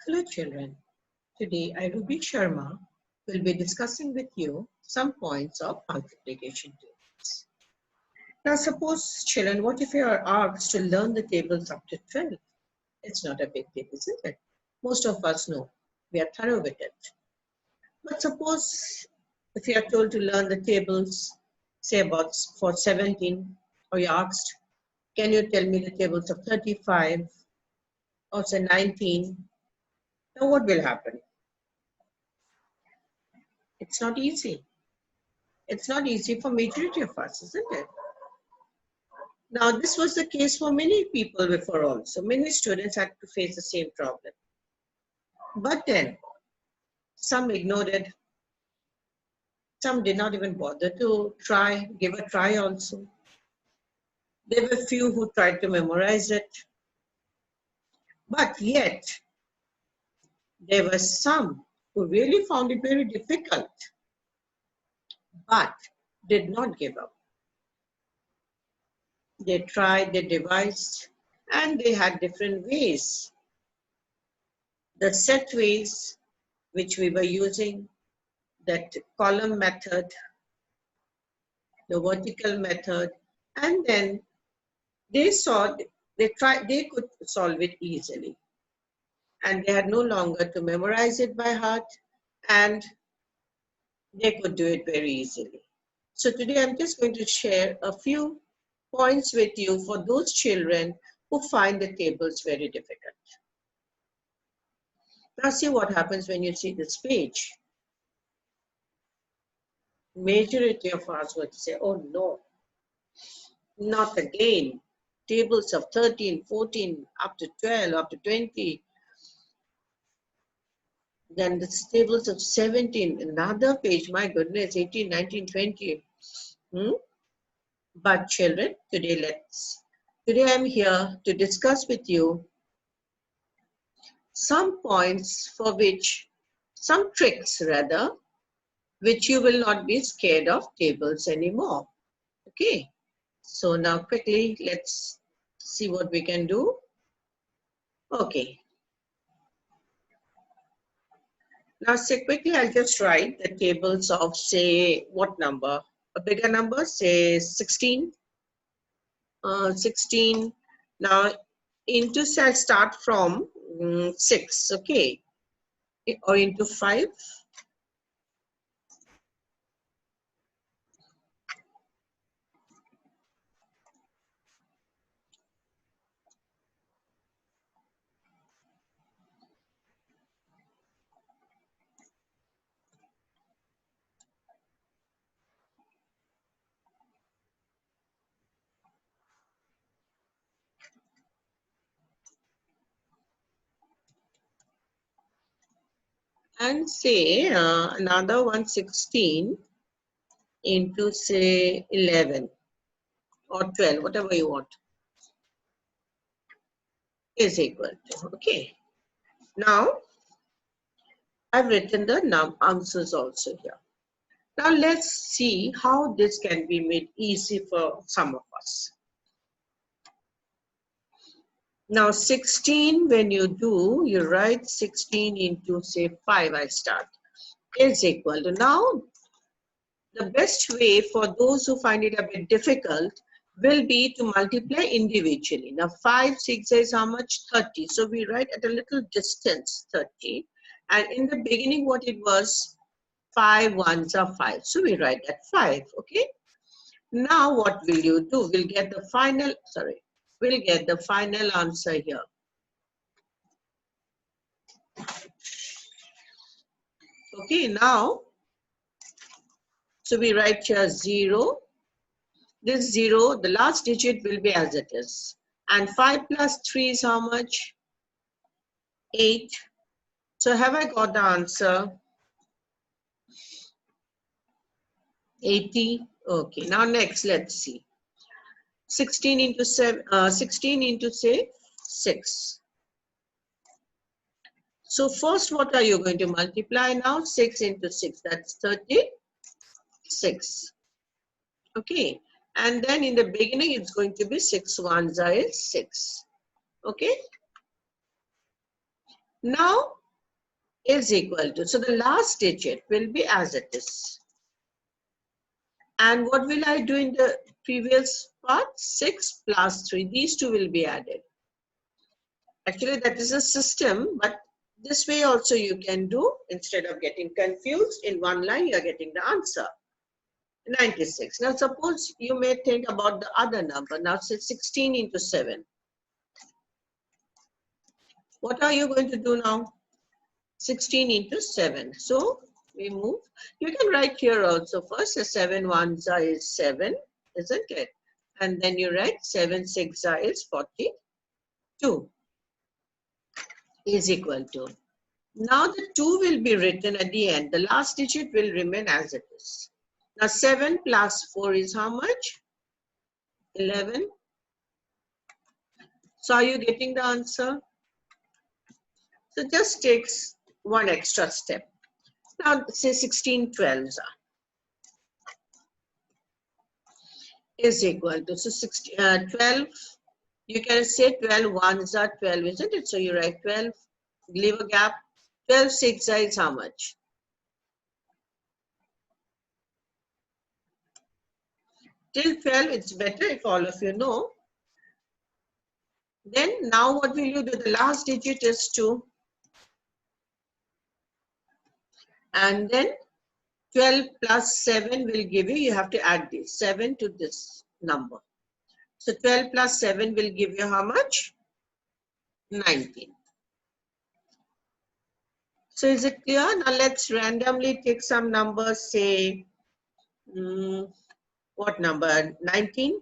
Hello children, today I Ruby Sharma will be discussing with you some points of multiplication tables. Now suppose children, what if you are asked to learn the tables up to 12? It's not a big deal, isn't it? Most of us know, we are thorough with it. But suppose if you are told to learn the tables, say about for 17, or you're asked, can you tell me the tables of 35 or say 19? Now what will happen? It's not easy. It's not easy for majority of us, isn't it? Now, this was the case for many people before also. Many students had to face the same problem. But then, some ignored it. Some did not even bother to try, give a try also. There were few who tried to memorize it. But yet, there were some who really found it very difficult, but did not give up. They tried, they devised, and they had different ways. The set ways which we were using, that column method, the vertical method, and then they could solve it easily. And they had no longer to memorize it by heart, and they could do it very easily. So today I'm just going to share a few points with you for those children who find the tables very difficult. Now see what happens when you see this page. Majority of us would say, oh no, not again. Tables of 13, 14, up to 12, up to 20. Then the tables of 17, another page, my goodness, 18, 19, 20. But children, today I'm here to discuss with you some points for which, some tricks rather, which you will not be scared of tables anymore. Okay, so now quickly let's see what we can do. Okay, now say quickly I'll just write the tables of say what number, a bigger number, say 16. 16. Now into say I'll start from 6, okay, or into 5. And say another 116 into say 11 or 12, whatever you want, is equal to, okay. Now I've written the answers also here. Now let's see how this can be made easy for some of us. Now 16, when you do, you write 16 into say 5, I start, is equal to, now the best way for those who find it a bit difficult will be to multiply individually. Now 5, 6 is how much? 30. So we write at a little distance 30. And in the beginning what it was, 5 ones are 5. So we write that 5, okay? Now what will you do? We'll get the final, we'll get the final answer here. Okay, now, so we write here 0. This 0, the last digit will be as it is. And 5 plus 3 is how much? 8. So have I got the answer? 80. Okay, now next, let's see. 16 into 7, 16 into say 6. So first, what are you going to multiply now? 6 into 6, that's 36. Okay, and then in the beginning, it's going to be 6 ones is 6. Okay. Now, is equal to, so the last digit will be as it is. And what will I do in the previous part? 6 plus 3, these two will be added. Actually, that is a system, but this way also you can do, instead of getting confused, in one line you are getting the answer. 96. Now suppose you may think about the other number. Now say 16 into 7. What are you going to do now? 16 into 7. So we move. You can write here also first. So 7 ones is 7, isn't it? And then you write 7 6 is 42 is equal to. Now the 2 will be written at the end. The last digit will remain as it is. Now 7 plus 4 is how much? 11. So are you getting the answer? So just takes one extra step. Now say 16 12s is equal to, so 12, you can say 12 ones are 12, isn't it? So you write 12, leave a gap. 12 6 is how much? Till 12, it's better if all of you know. Then now what will you do? The last digit is 2. And then 12 plus 7 will give you have to add this 7 to this number. So 12 plus 7 will give you how much? 19. So is it clear? Now let's randomly take some numbers, say, what number? 19?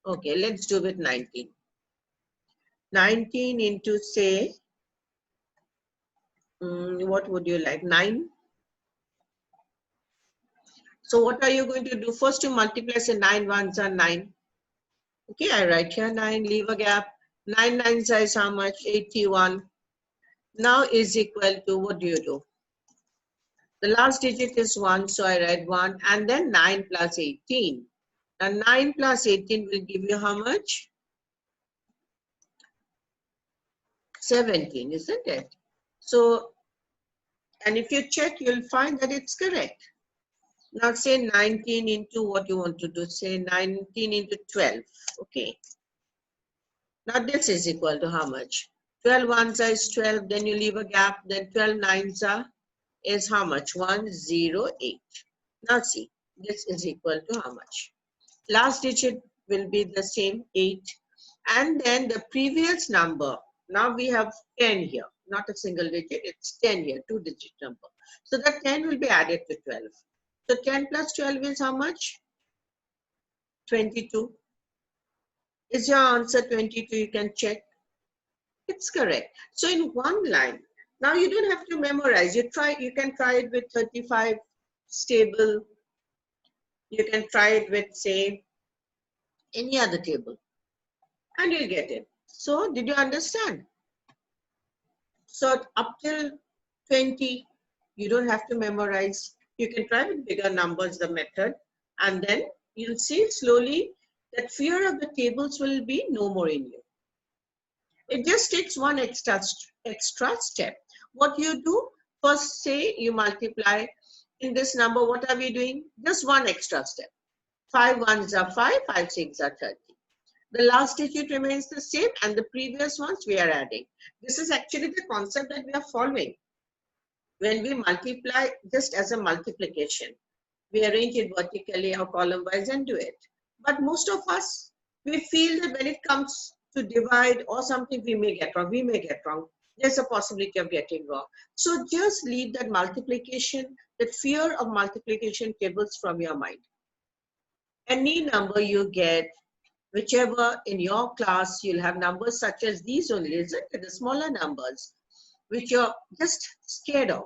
Okay, let's do with 19. 19 into, say, what would you like? 9? So what are you going to do? First to multiply, say 9 ones are 9. Okay, I write here 9, leave a gap. 9 nines is how much? 81. Now is equal to, what do you do? The last digit is 1, so I write 1, and then 9 plus 18. Now 9 plus 18 will give you how much? 17, isn't it? So, and if you check, you'll find that it's correct. Now say 19 into what you want to do, say 19 into 12, okay. Now this is equal to how much? 12 ones is 12, then you leave a gap, then 12 nines is how much? 108. Now see, this is equal to how much? Last digit will be the same, 8. And then the previous number, now we have 10 here, not a single digit, it's 10 here, 2-digit number. So that 10 will be added to 12. So 10 plus 12 is how much? 22. Is your answer 22? You can check. It's correct. So in one line, now you don't have to memorize. You can try it with 35 stable. You can try it with, say, any other table, and you'll get it. So did you understand? So up till 20, you don't have to memorize. You can try with bigger numbers, the method, and then you'll see slowly that fear of the tables will be no more in you. It just takes one extra step. What you do, first say you multiply in this number, what are we doing? Just one extra step. 5 ones are 5, 5 6 are 30. The last digit remains the same and the previous ones we are adding. This is actually the concept that we are following. When we multiply just as a multiplication, we arrange it vertically or column wise and do it. But most of us, we feel that when it comes to divide or something, we may get wrong. There's a possibility of getting wrong. So just leave that multiplication, that fear of multiplication tables from your mind. Any number you get, whichever in your class, you'll have numbers such as these only, isn't it? The smaller numbers, which you're just scared of.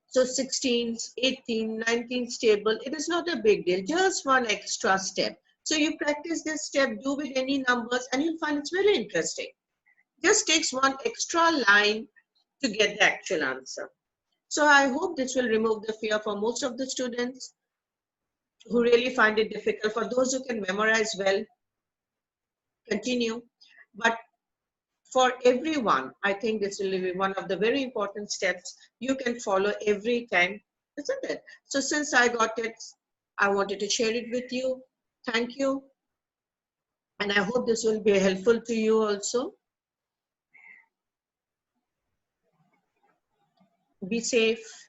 So 16, 18, 19 stable, it is not a big deal, just one extra step. So you practice this step, do with any numbers, and you'll find it's very interesting. Just takes one extra line to get the actual answer. So I hope this will remove the fear for most of the students who really find it difficult. For those who can memorize well, continue. But for everyone. I think this will be one of the very important steps you can follow every time, isn't it? So since I got it, I wanted to share it with you. Thank you. And I hope this will be helpful to you also. Be safe.